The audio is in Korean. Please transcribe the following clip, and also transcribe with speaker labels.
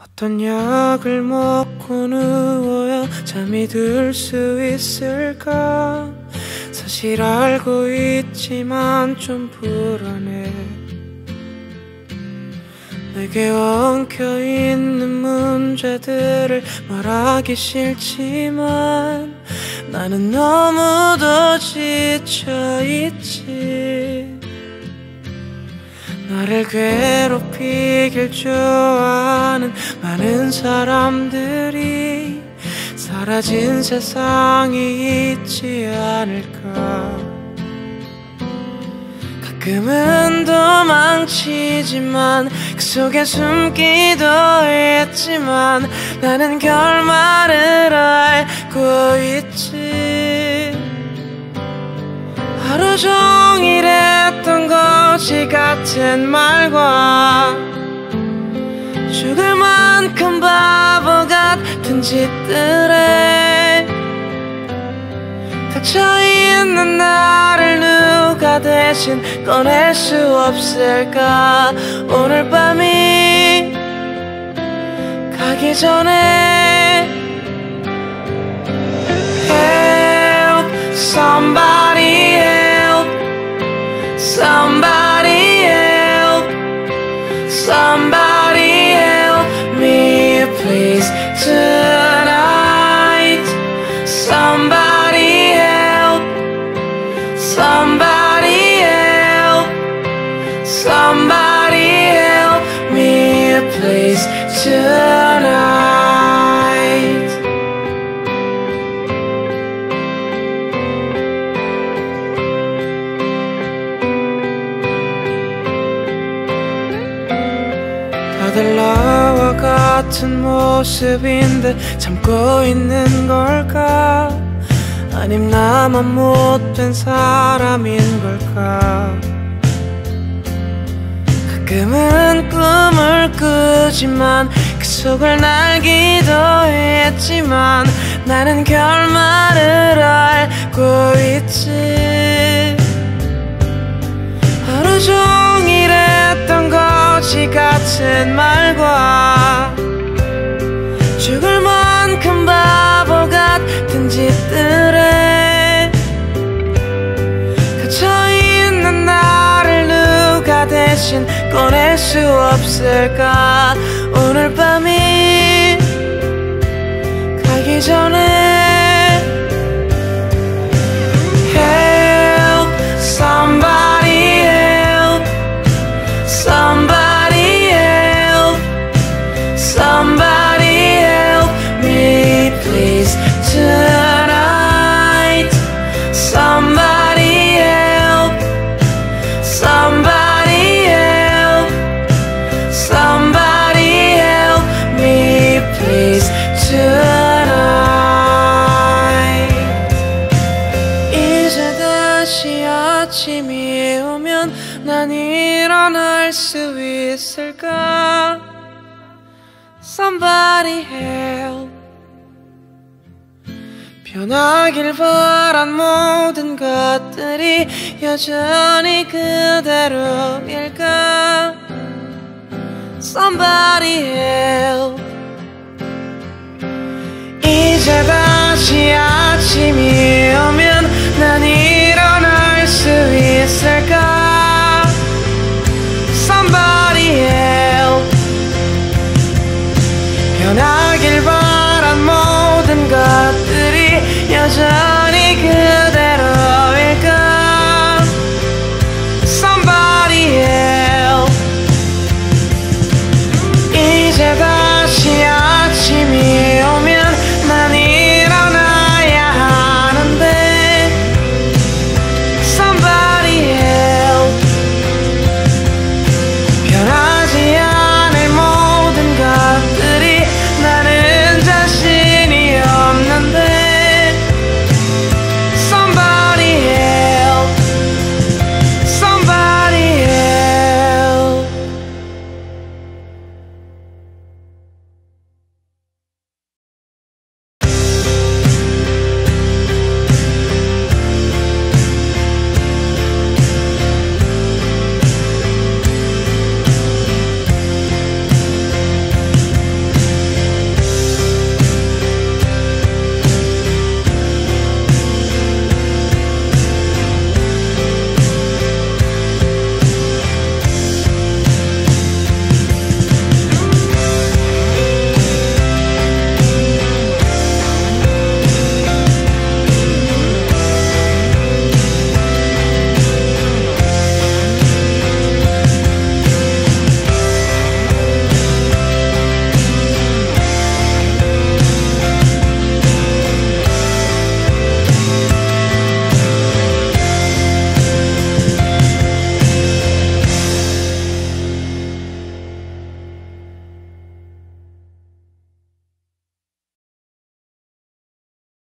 Speaker 1: 어떤 약을 먹고 누워야 잠이 들 수 있을까? 사실 알고 있지만 좀 불안해. 내게 엉켜있는 문제들을 말하기 싫지만 나는 너무도 지쳐있지. 나를 괴롭히길 좋아하는 많은 사람들이 사라진 세상이 있지 않을까. 가끔은 도망치지만 그 속에 숨기도 했지만 나는 결말을 알고 있지. 하루 종일 했던 거지 같은 말과 죽을 만큼 바보 같은 짓들에 닫혀있는 나를 누가 대신 꺼낼 수 없을까. 오늘 밤이 가기 전에 Help, somebody help, somebody help, somebody help me please tonight. Somebody help, somebody help, somebody help me please tonight. 다들 나와 같은 모습인데 참고 있는 걸까? 아님 나만 못된 사람인 걸까? 가끔은 꿈을 꾸지만 그 속을 날기도 했지만 나는 결말을 알고 있지. 하루 종일 했던 거지 같은 말과 죽을 만큼 바보 같은 짓들에 갇혀있는 나를 누가 대신 꺼낼 수 없을까. 오늘 밤이 가기 전에 Help, somebody help, somebody help, somebody help me please tonight. Somebody help, somebody help, somebody help me please tonight. 이제 다시 아침이 오면 난 일어날 수 있을까? Somebody help. 변하길 바란 모든 것들이 여전히 그대로일까? Somebody help.